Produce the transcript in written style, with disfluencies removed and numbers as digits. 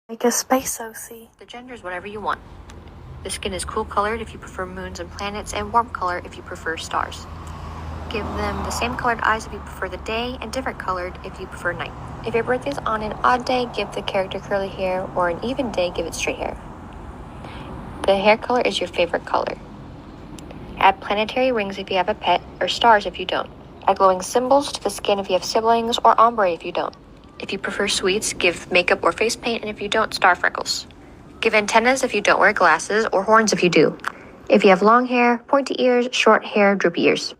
Like a space OC. The gender is whatever you want. The skin is cool colored if you prefer moons and planets, and warm color if you prefer stars. Give them the same colored eyes if you prefer the day, and different colored if you prefer night. If your birthday is on an odd day, give the character curly hair, or an even day, give it straight hair. The hair color is your favorite color. Add planetary rings if you have a pet, or stars if you don't. Add glowing symbols to the skin if you have siblings, or ombre if you don't. If you prefer sweets, give makeup or face paint, and if you don't, star freckles. Give antennas if you don't wear glasses, or horns if you do. If you have long hair, pointy ears, short hair, droopy ears.